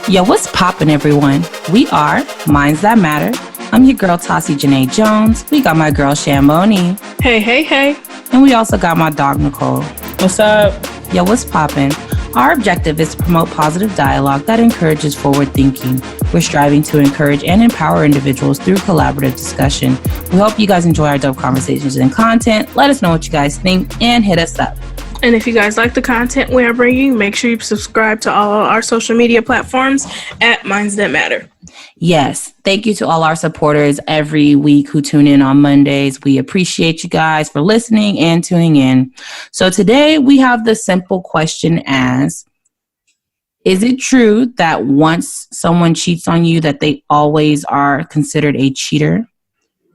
Yo, what's poppin', everyone? We are Minds That Matter. I'm your girl, Tassie Janae Jones. We got my girl, Shamboni. Hey, hey, hey. And we also got my dog, Nicole. What's up? Yo, what's poppin'? Our objective is to promote positive dialogue that encourages forward thinking. We're striving to encourage and empower individuals through collaborative discussion. We hope you guys enjoy our dope conversations and content. Let us know what you guys think and hit us up. And if you guys like the content we are bringing, make sure you subscribe to all our social media platforms at Minds That Matter. Yes. Thank you to all our supporters every week who tune in on Mondays. We appreciate you guys for listening and tuning in. So today we have the simple question as, is it true that once someone cheats on you that they always are considered a cheater?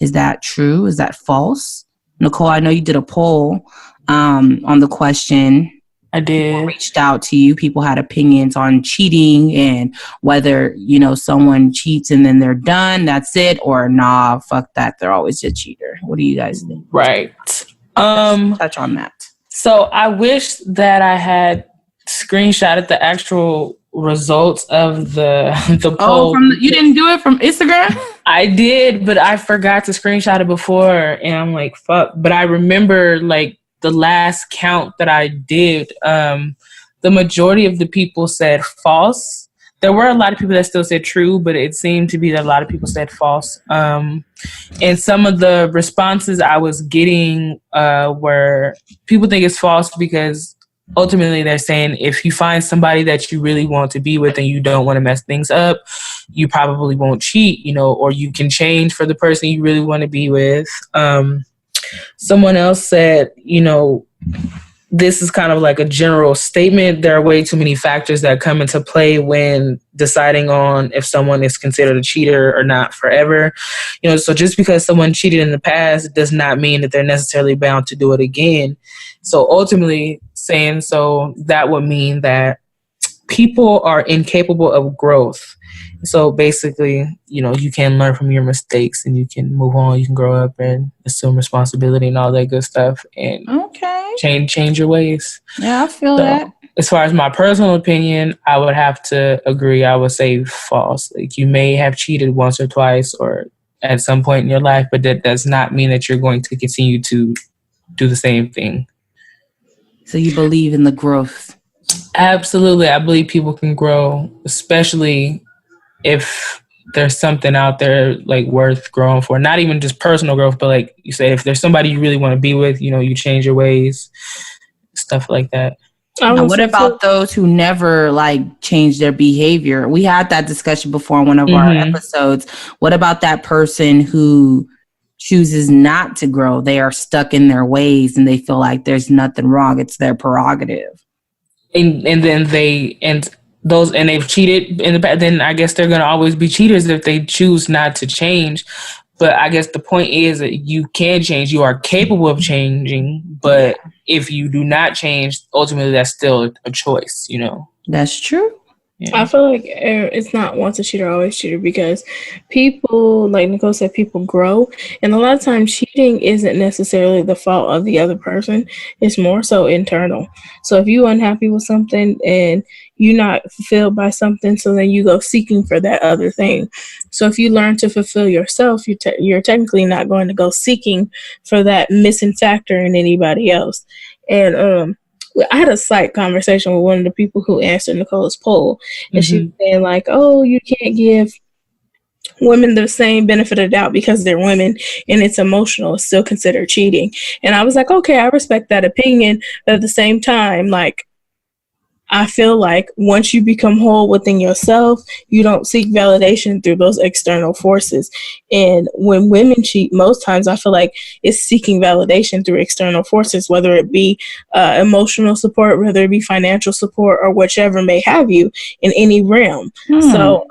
Is that true? Is that false? Nicole, I know you did a poll on the question. I did. People reached out to you. People had opinions on cheating and whether, someone cheats and then they're done, that's it, or nah, fuck that, they're always a cheater. What do you guys think? Right. Let's touch on that. So I wish that I had screenshotted the actual results of the poll. You didn't do it from Instagram? I did, but I forgot to screenshot it before, and I'm like, fuck. But I remember, the last count that I did, the majority of the people said false. There were a lot of people that still said true, but it seemed to be that a lot of people said false. And some of the responses I was getting were people think it's false because ultimately they're saying if you find somebody that you really want to be with and you don't want to mess things up, you probably won't cheat, or you can change for the person you really want to be with. Someone else said, this is kind of like a general statement. There are way too many factors that come into play when deciding on if someone is considered a cheater or not forever. So just because someone cheated in the past does not mean that they're necessarily bound to do it again. So ultimately saying so, that would mean that people are incapable of growth. So basically, you can learn from your mistakes and you can move on, you can grow up and assume responsibility and all that good stuff and change your ways. Yeah, I feel that. As far as my personal opinion, I would have to agree. I would say false. You may have cheated once or twice or at some point in your life, but that does not mean that you're going to continue to do the same thing. So you believe in the growth? Absolutely. I believe people can grow, especially if there's something out there worth growing for. Not even just personal growth, but like you say, if there's somebody you really want to be with, you change your ways, stuff like that. And what about those who never change their behavior? We had that discussion before in one of our episodes. What about that person who chooses not to grow? They are stuck in their ways and they feel like there's nothing wrong. It's their prerogative. And then they've cheated in the past, then I guess they're going to always be cheaters if they choose not to change. But I guess the point is that you can change. You are capable of changing. But if you do not change, ultimately that's still a choice, That's true. Yeah. I feel like it's not once a cheater, always cheater, because people, like Nicole said, people grow. And a lot of times cheating isn't necessarily the fault of the other person. It's more so internal. So if you're unhappy with something and you're not fulfilled by something, so then you go seeking for that other thing. So if you learn to fulfill yourself, you're technically not going to go seeking for that missing factor in anybody else. And I had a slight conversation with one of the people who answered Nicole's poll, and she was saying oh, you can't give women the same benefit of doubt because they're women and it's emotional. It's still considered cheating. And I was like, okay, I respect that opinion. But at the same time, I feel like once you become whole within yourself, you don't seek validation through those external forces. And when women cheat, most times I feel like it's seeking validation through external forces, whether it be emotional support, whether it be financial support, or whichever may have you in any realm. So,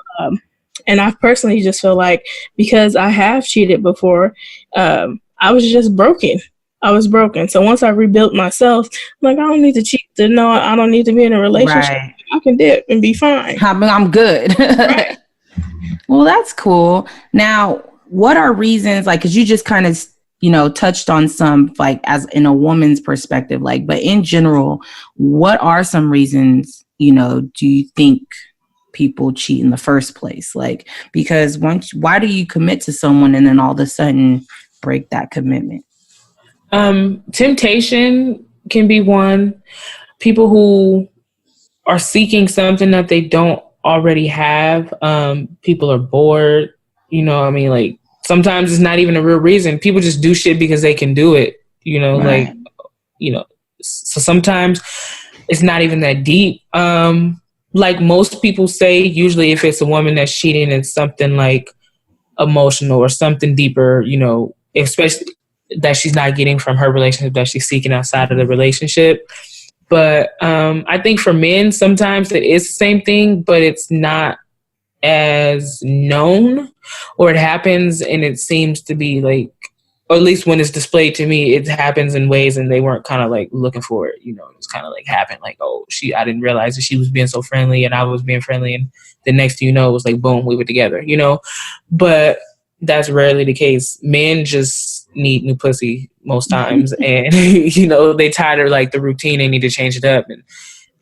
and I personally just feel like because I have cheated before, I was just broken. I was broken. So once I rebuilt myself, I don't need to cheat to know I don't need to be in a relationship. Right. I can dip and be fine. I'm good. Right. Well, that's cool. Now, what are reasons, because you just kind of, touched on some, as in a woman's perspective, but in general, what are some reasons, do you think people cheat in the first place? Like, because why do you commit to someone and then all of a sudden break that commitment? Temptation can be one. People who are seeking something that they don't already have. People are bored. Like sometimes it's not even a real reason. People just do shit because they can do it. Right. So sometimes it's not even that deep. Like most people say, usually if it's a woman that's cheating, it's something like emotional or something deeper, especially that she's not getting from her relationship that she's seeking outside of the relationship. But I think for men, sometimes it is the same thing, but it's not as known, or it happens and it seems to be like, or at least when it's displayed to me, it happens in ways and they weren't kind of like looking for it. It's kind of like happened like, oh, I didn't realize that she was being so friendly and I was being friendly. And the next thing you know, it was like, boom, we were together, but that's rarely the case. Men just need new pussy most times. And, they tired of like the routine. They need to change it up and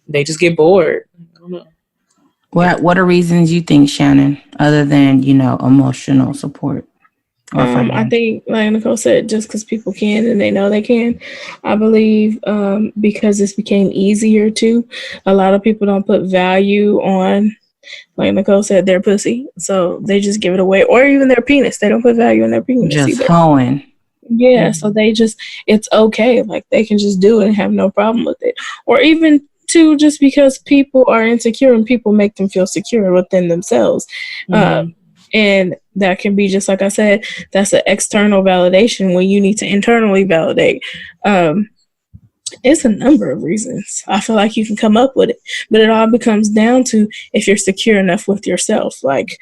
they just get bored. I don't know. What are reasons you think, Shannon, other than, emotional support? I think, like Nicole said, just because people can and they know they can. I believe because this became easier too. A lot of people don't put value on, like Nicole said, their pussy. So they just give it away. Or even their penis. They don't put value in their penis just either. Hoeing. Yeah, so it's okay. Like they can just do it and have no problem with it. Or even too, just because people are insecure and people make them feel secure within themselves. And that can be, just like I said, that's an external validation when you need to internally validate. It's a number of reasons. I feel like you can come up with it, but it all becomes down to if you're secure enough with yourself. Like,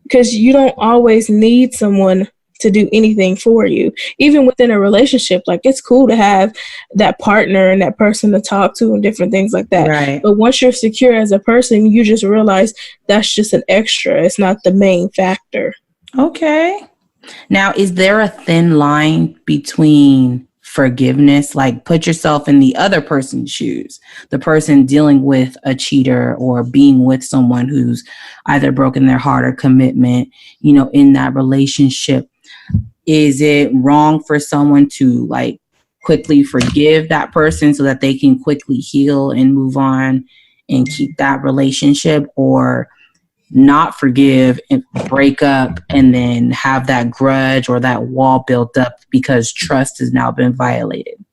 because you don't always need someone to do anything for you. Even within a relationship, like it's cool to have that partner and that person to talk to and different things like that. Right. But once you're secure as a person, you just realize that's just an extra. It's not the main factor. Okay. Now, is there a thin line between forgiveness? Like, put yourself in the other person's shoes, the person dealing with a cheater or being with someone who's either broken their heart or commitment, in that relationship. Is it wrong for someone to like quickly forgive that person so that they can quickly heal and move on and keep that relationship, or not forgive and break up and then have that grudge or that wall built up because trust has now been violated?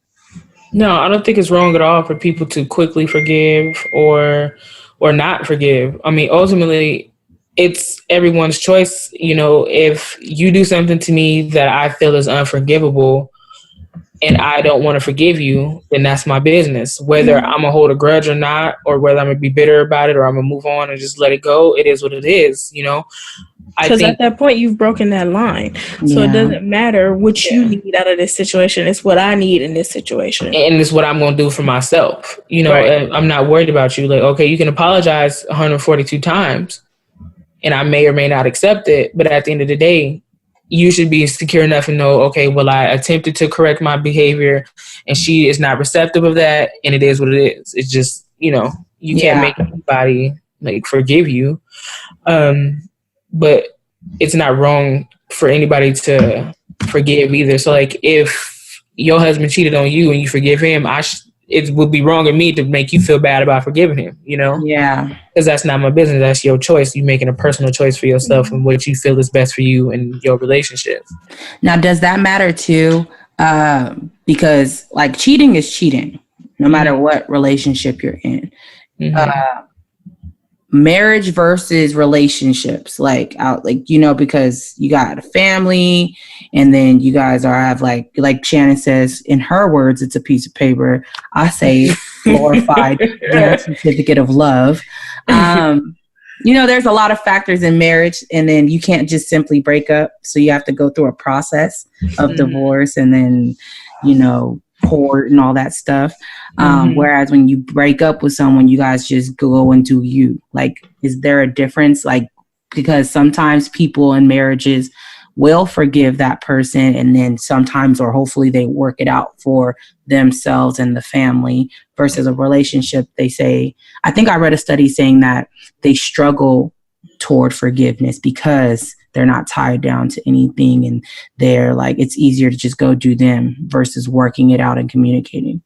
No, I don't think it's wrong at all for people to quickly forgive or not forgive. I mean, ultimately, it's everyone's choice. If you do something to me that I feel is unforgivable and I don't want to forgive you, then that's my business. Whether I'm going to hold a grudge or not, or whether I'm going to be bitter about it or I'm going to move on and just let it go, it is what it is, Because at that point, you've broken that line. So it doesn't matter what you need out of this situation. It's what I need in this situation. And it's what I'm going to do for myself. Right. I'm not worried about you. Like, okay, you can apologize 142 times. And I may or may not accept it. But at the end of the day, you should be secure enough to know, okay, well, I attempted to correct my behavior and she is not receptive of that. And it is what it is. It's just, you can't make anybody like forgive you. But it's not wrong for anybody to forgive either. So like if your husband cheated on you and you forgive him, it would be wrong of me to make you feel bad about forgiving him, Yeah. Because that's not my business. That's your choice. You're making a personal choice for yourself and what you feel is best for you and your relationship. Now, does that matter too? Because like cheating is cheating, no matter what relationship you're in. Marriage versus relationships, because you got a family and then you guys have like Shannon says, in her words, it's a piece of paper. I say glorified certificate of love. There's a lot of factors in marriage, and then you can't just simply break up. So you have to go through a process of divorce and then, court and all that stuff. Whereas when you break up with someone, you guys just go and do you. Like, is there a difference? Like, because sometimes people in marriages will forgive that person, and then sometimes or hopefully they work it out for themselves and the family, versus a relationship. They say, I think I read a study saying that they struggle toward forgiveness because they're not tied down to anything, and they're like, it's easier to just go do them versus working it out and communicating.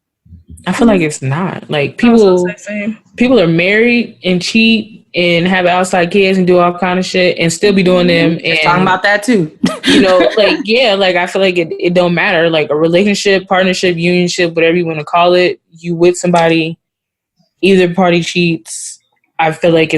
I feel like it's not. Like, people are married and cheat and have outside kids and do all kind of shit and still be doing them. And talking about that too. You know, like, yeah, like, I feel like it don't matter. Like, a relationship, partnership, unionship, whatever you want to call it, you with somebody, either party cheats. I feel like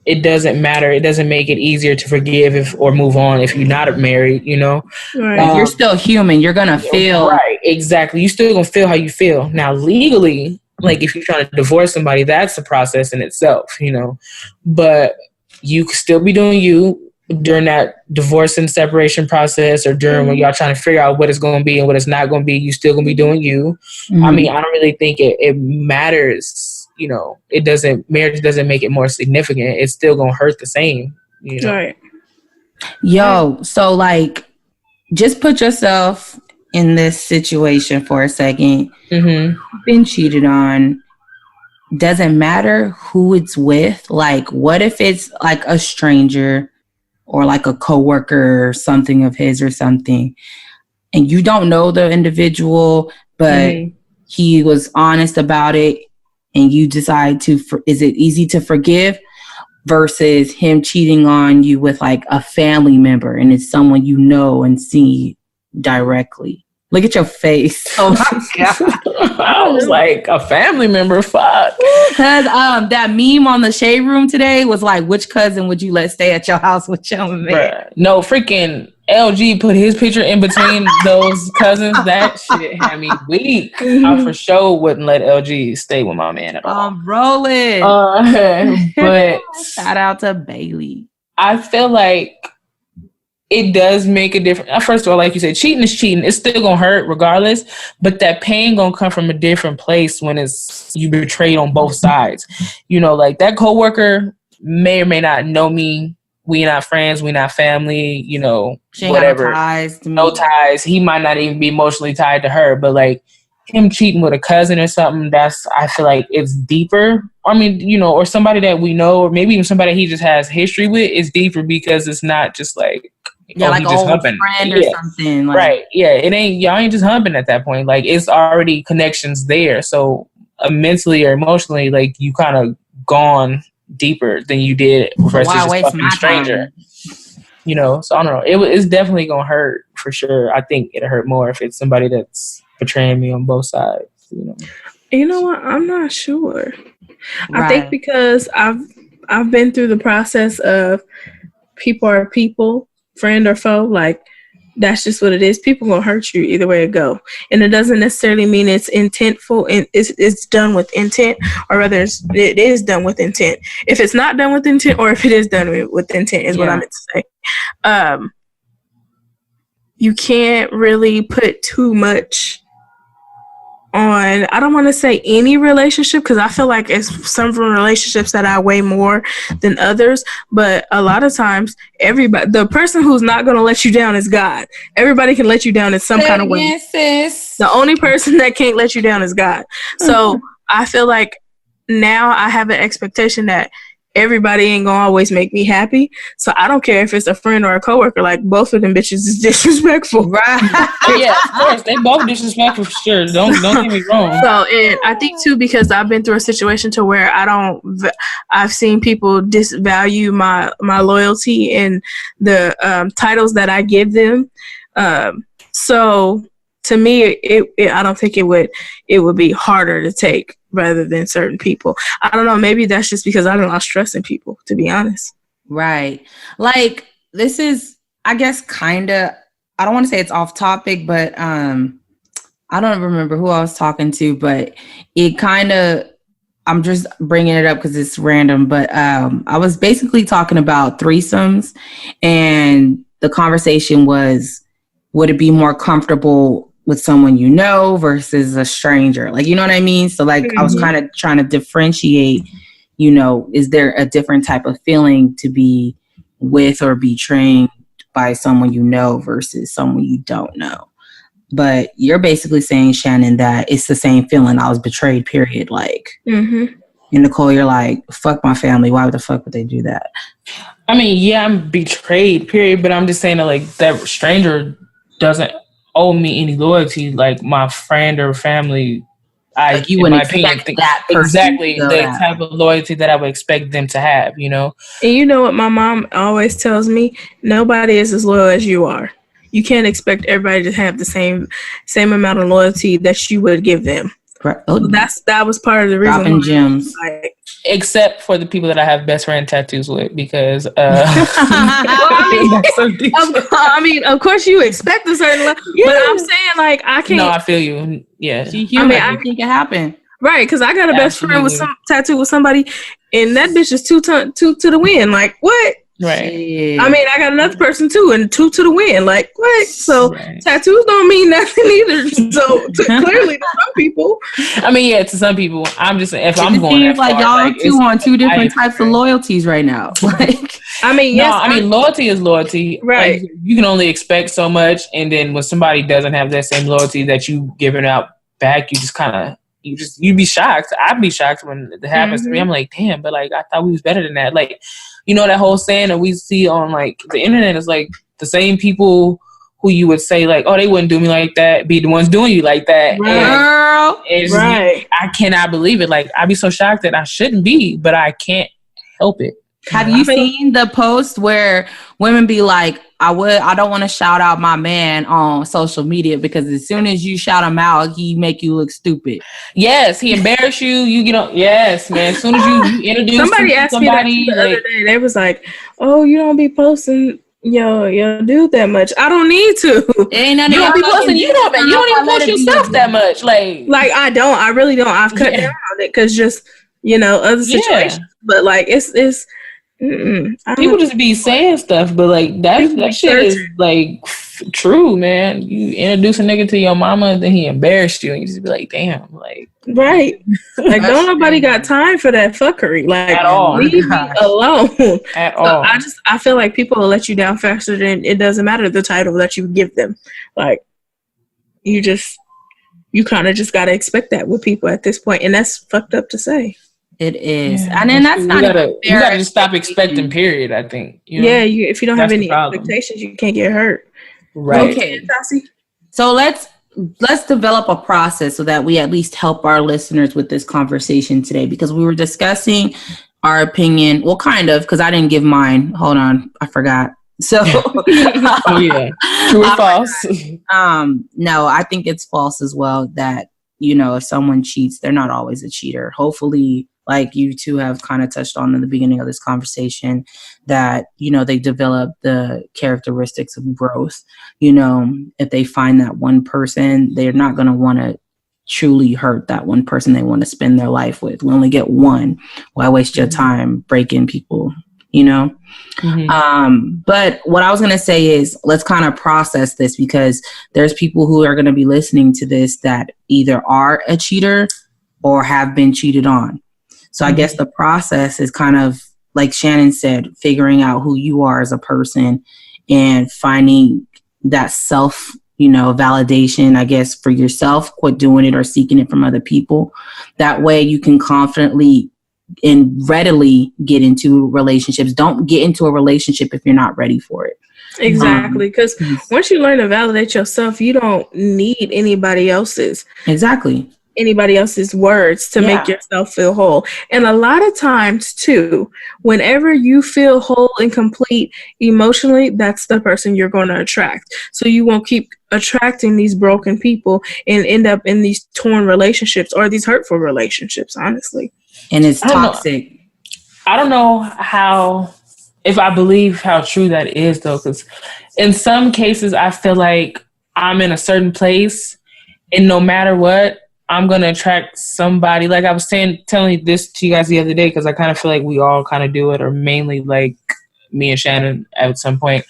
it doesn't matter. It doesn't make it easier to forgive or move on if you're not married, you know? Right. You're still human. You're going to feel. Right, exactly. You still going to feel how you feel. Now, legally, like, if you're trying to divorce somebody, that's a process in itself, you know? But you could still be doing you during that divorce and separation process, or during when y'all trying to figure out what it's going to be and what it's not going to be. You still going to be doing you. Mm-hmm. I mean, I don't really think it matters. You know, marriage doesn't make it more significant. It's still gonna hurt the same, you know. Right. Yo, so like, just put yourself in this situation for a second. Mm-hmm. Been cheated on. Doesn't matter who it's with. Like, what if it's like a stranger or like a coworker or something of his or something, and you don't know the individual, but he was honest about it, and you decide to, is it easy to forgive versus him cheating on you with like a family member and it's someone you know and see directly? Look at your face. Oh my God. I was like, a family member, fuck. Because that meme on the Shade Room today was like, which cousin would you let stay at your house with your man? Bruh. No, freaking LG put his picture in between those cousins. That shit had me weak. I for sure wouldn't let LG stay with my man at all. I'm rolling. But shout out to Bailey. I feel like it does make a difference. First of all, like you said, cheating is cheating. It's still gonna hurt regardless, but that pain gonna come from a different place when it's you betrayed on both sides. You know, like that coworker may or may not know me. We not friends. We not family. You know, whatever. No ties to me. No ties. He might not even be emotionally tied to her, but like him cheating with a cousin or something, I feel like it's deeper. I mean, you know, or somebody that we know, or maybe even somebody he just has history with, is deeper because it's not just like, like an old friend or something. Like. Right. Yeah. Y'all ain't just humping at that point. Like, it's already connections there. So mentally or emotionally, like, you kind of gone deeper than you did versus just fucking a stranger. You know, so I don't know. It's definitely gonna hurt for sure. I think it'll hurt more if it's somebody that's betraying me on both sides. You know what? I'm not sure. Right. I think because I've been through the process of people are people, friend or foe. Like, that's just what it is. People gonna hurt you either way it go, and it doesn't necessarily mean it's intentful. And it's done with intent, or rather, it is done with intent. If it's not done with intent, or if it is done with intent, is what I meant to say. You can't really put too much on, I don't want to say any relationship, because I feel like it's some relationships that I weigh more than others, but a lot of times the person who's not going to let you down is God. Everybody can let you down in some kind of way. Sis. The only person that can't let you down is God. So I feel like now I have an expectation that everybody ain't gonna always make me happy. So I don't care if it's a friend or a coworker. Like, both of them bitches is disrespectful. Right. Yeah, of course. They both disrespectful for sure. Don't get me wrong. So, and I think too, because I've been through a situation to where I've seen people disvalue my loyalty and the titles that I give them. So to me, I don't think it would be harder to take rather than certain people. I don't know. Maybe that's just because I don't lost trust in people, to be honest. Right. Like, this is, I guess, kind of, I don't want to say it's off topic, but I don't remember who I was talking to, but it kind of, I'm just bringing it up because it's random, but I was basically talking about threesomes, and the conversation was, would it be more comfortable with someone you know versus a stranger? Like, you know what I mean? So like, I was kind of trying to differentiate, you know, is there a different type of feeling to be with or betraying by someone you know versus someone you don't know. But you're basically saying, Shannon, that it's the same feeling. I was betrayed, period. Like, Mm-hmm. and Nicole, you're like, fuck my family. Why the fuck would they do that? I mean, yeah, I'm betrayed, period. But I'm just saying that, like, that stranger doesn't owe me any loyalty. Like, my friend or family, Like, you wouldn't expect that person exactly to go the that. type of loyalty that I would expect them to have, you know? And you know what my mom always tells me? Nobody is as loyal as you are. You can't expect everybody to have the same amount of loyalty that you would give them. Right. So that was part of the reason. Dropping gems. Like, Except for the people that I have best friend tattoos with, because I mean, of course you expect a certain level, but I'm saying, like, I can't. No, I feel you. Yeah, She human. I think it happened. Right, because I got a best friend with some tattoo with somebody, and that bitch is two to the wind. Like, what? Right. Shit. I mean, I got another person too, and 2 to the wind. Like, what? So tattoos don't mean nothing either. So clearly, to some people. I mean, yeah, to some people, I'm just if I'm it going seems that like far, y'all two on two different types of loyalties right now. Like, I mean, yes, no, I mean, loyalty is loyalty. Right. Like, you can only expect so much, and then when somebody doesn't have that same loyalty that you giving out back, you just kind of you'd be shocked. I'd be shocked when it happens to me. I'm like, damn, but like I thought we was better than that. Like, you know, that whole saying that we see on like the internet is like the same people who you would say like, oh, they wouldn't do me like that, be the ones doing you like that. girl, And I cannot believe it. Like, I'd be so shocked that I shouldn't be, but I can't help it. Have you seen the post where women be like, I don't want to shout out my man on social media because as soon as you shout him out, he make you look stupid. Yes, he embarrass you. You get on. Yes, man. As soon as you introduce somebody asked me that the other day. They was like, "Oh, you don't be posting your dude that much." I don't need to. Ain't nothing. You don't be posting. You don't even post yourself that much. Like I don't. I really don't. I've cut down on it because just other situations. Yeah. But like it's. People just be saying stuff, but like that shit is like true, man. You introduce a nigga to your mama, and then he embarrassed you, and you just be like, "Damn!" Like, right? Like, don't nobody got time for that fuckery. Like, at all. Leave me alone. At all. I feel like people will let you down faster than it doesn't matter the title that you give them. Like, you kind of just gotta expect that with people at this point, and that's fucked up to say. It is, and then that's not. You gotta just stop expecting. Period. I think. You know? Yeah, if you don't have any expectations, you can't get hurt. Right. Okay. So let's develop a process so that we at least help our listeners with this conversation today, because we were discussing our opinion. Well, kind of, because I didn't give mine. Hold on, I forgot. So, oh yeah, true or false? No, I think it's false as well. That if someone cheats, they're not always a cheater. Hopefully, like you two have kind of touched on in the beginning of this conversation, that, they develop the characteristics of growth. If they find that one person, they're not going to want to truly hurt that one person they want to spend their life with. We only get one. Why waste your time breaking people, Mm-hmm. But what I was going to say is, let's kind of process this, because there's people who are going to be listening to this that either are a cheater or have been cheated on. So I guess the process is kind of, like Shannon said, figuring out who you are as a person and finding that self, validation, I guess, for yourself, quit doing it or seeking it from other people. That way you can confidently and readily get into relationships. Don't get into a relationship if you're not ready for it. Exactly. Because once you learn to validate yourself, you don't need anybody else's. Exactly. Anybody else's words to make yourself feel whole. And a lot of times too, whenever you feel whole and complete emotionally, that's the person you're going to attract. So you won't keep attracting these broken people and end up in these torn relationships or these hurtful relationships, honestly. And it's toxic. I don't know if I believe how true that is, though, because in some cases I feel like I'm in a certain place, and no matter what, I'm going to attract somebody. Like I was telling this to you guys the other day, because I kind of feel like we all kind of do it, or mainly like me and Shannon at some point.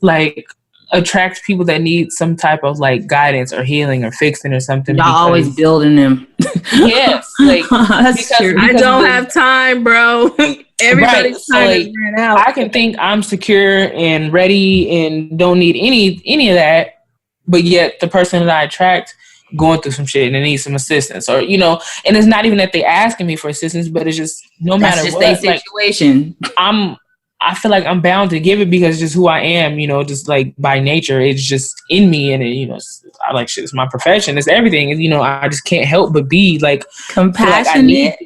Like, attract people that need some type of like guidance or healing or fixing or something. Y'all always building them. Yes, like that's true. I don't have time, bro. Everybody's time is ran out. I can think I'm secure and ready and don't need any of that, but yet the person that I attract going through some shit and they need some assistance, or you know, and it's not even that they asking me for assistance, but it's just no matter what, their situation. Like, I feel like I'm bound to give it because it's just who I am, you know, just like by nature, it's just in me, and it, you know, I like shit. It's my profession. It's everything. You know, I just can't help but be like compassionate.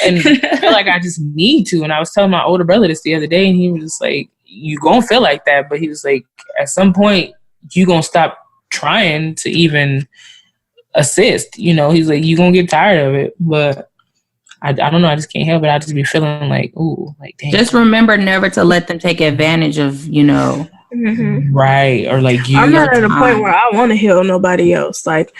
And I feel like I just need to. And I was telling my older brother this the other day, and he was just like, "You gonna feel like that," but he was like, "At some point, you gonna stop trying to even assist." You know, he's like, "You gonna get tired of it," but. I don't know. I just can't help it. I just be feeling like, ooh, like, damn. Just remember never to let them take advantage of, you know. Mm-hmm. Right. Or like you. I'm not at a point where I want to heal nobody else. Like,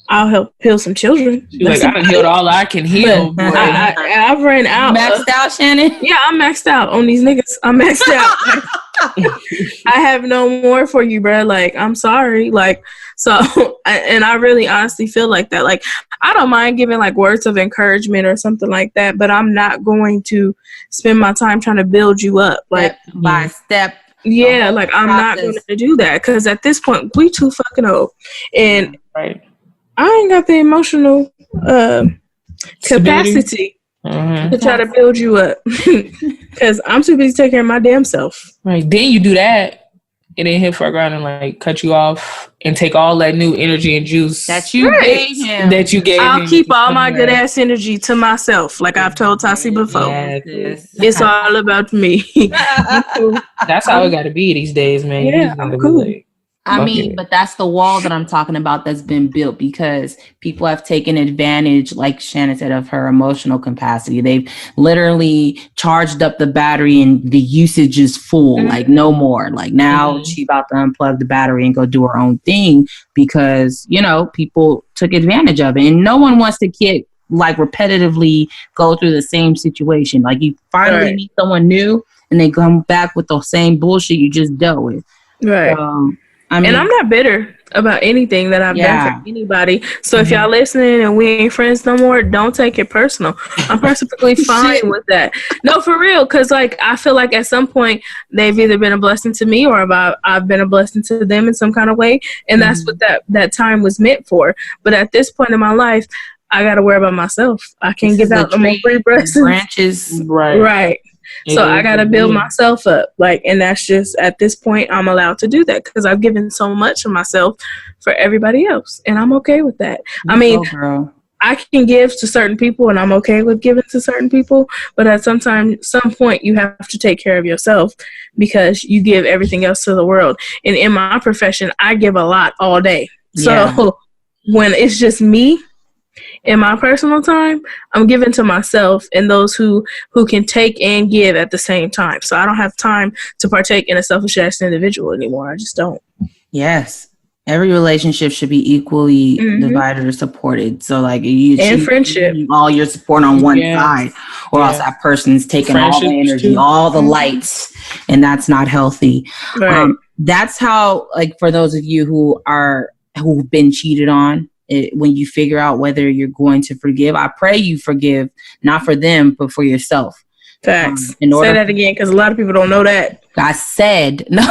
I'll help heal some children. Like, I done healed all I can heal. I've ran out. Maxed out, Shannon? Yeah, I'm maxed out on these niggas. I'm maxed out. I have no more for you, bro. Like, I'm sorry. Like, so, and I really honestly feel like that. Like, I don't mind giving like words of encouragement or something like that, but I'm not going to spend my time trying to build you up. Like, step by step. Yeah, like I'm not going to do that because at this point we too fucking old, and right. I ain't got the emotional capacity to try to build you up because I'm too busy taking care of my damn self. Right. Then you do that and then hit for ground and like cut you off and take all that new energy and juice that you gave him. I'll keep all my good ass energy to myself, like I've told Tassie before. Yes. It's all about me. That's how it got to be these days, man. Yeah, I'm cool. I mean, but that's the wall that I'm talking about that's been built because people have taken advantage, like Shannon said, of her emotional capacity. They've literally charged up the battery and the usage is full, like no more. Like now she about to unplug the battery and go do her own thing because, you know, people took advantage of it. And no one wants to get like repetitively go through the same situation. Like you finally meet someone new and they come back with the same bullshit you just dealt with. Right. I mean, and I'm not bitter about anything that I've done for anybody. So if y'all listening and we ain't friends no more, don't take it personal. I'm perfectly fine with that. No, for real. Because like I feel like at some point they've either been a blessing to me or I've been a blessing to them in some kind of way. And that's what that time was meant for. But at this point in my life, I got to worry about myself. I can't give out no more free branches. Right. So I got to build myself up. Like, and that's just at this point, I'm allowed to do that because I've given so much of myself for everybody else. And I'm okay with that. I mean, I can give to certain people and I'm okay with giving to certain people. But at some point, you have to take care of yourself because you give everything else to the world. And in my profession, I give a lot all day. So when it's just me, in my personal time, I'm giving to myself and those who can take and give at the same time. So I don't have time to partake in a selfish ass individual anymore. I just don't. Yes. Every relationship should be equally divided or supported. So like you and friendship, all your support on one side, or else that person's taking all the energy, all the lights, and that's not healthy. Right. That's how, like, for those of you who've been cheated on. When you figure out whether you're going to forgive, I pray you forgive, not for them, but for yourself. Facts. Say that again, because a lot of people don't know that. I said, no,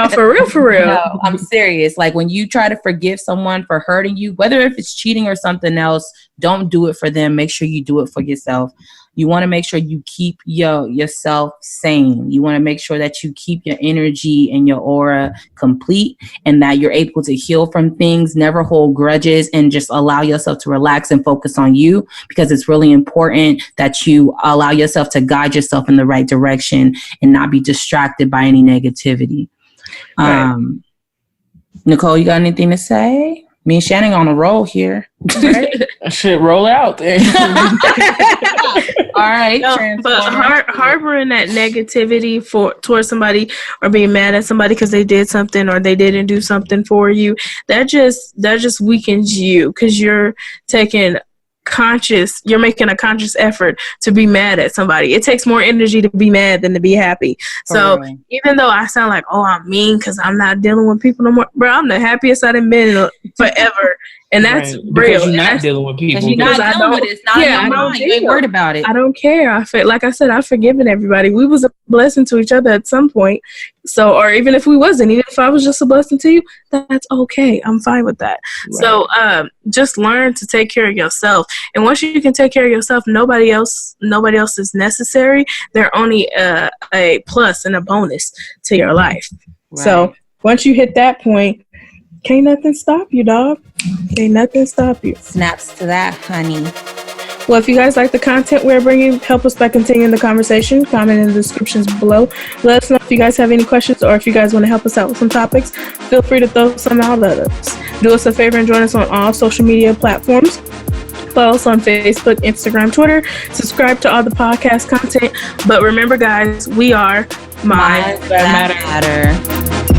for real. No, I'm serious. Like when you try to forgive someone for hurting you, whether if it's cheating or something else, don't do it for them. Make sure you do it for yourself. You want to make sure you keep yourself sane. You want to make sure that you keep your energy and your aura complete and that you're able to heal from things, never hold grudges, and just allow yourself to relax and focus on you, because it's really important that you allow yourself to guide yourself in the right direction and not be distracted by any negativity. Right. Nicole, you got anything to say? Me and Shannon on a roll here. Right? Shit, roll out there. All right. No, but harboring that negativity towards somebody or being mad at somebody because they did something or they didn't do something for you, that just weakens you because you're taking you're making a conscious effort to be mad at somebody. It takes more energy to be mad than to be happy. So even though I sound like, oh, I'm mean because I'm not dealing with people no more, bro, I'm the happiest I've been forever. And that's real. Because you're not dealing with people. You're not dealing with it. It's not in your mind. You ain't worried about it. I don't care. Like I said, I've forgiven everybody. We was a blessing to each other at some point. So, or even if we wasn't, even if I was just a blessing to you, that's okay. I'm fine with that. Right. So, just learn to take care of yourself. And once you can take care of yourself, nobody else is necessary. They're only a plus and a bonus to your life. Right. So once you hit that point, can't nothing stop you, dog. Can't nothing stop you. Snaps to that, honey. Well, if you guys like the content we're bringing, help us by continuing the conversation. Comment in the descriptions below. Let us know if you guys have any questions or if you guys want to help us out with some topics. Feel free to throw some out at us. Do us a favor and join us on all social media platforms. Follow us on Facebook, Instagram, Twitter. Subscribe to all the podcast content. But remember, guys, we are Minds That Matter.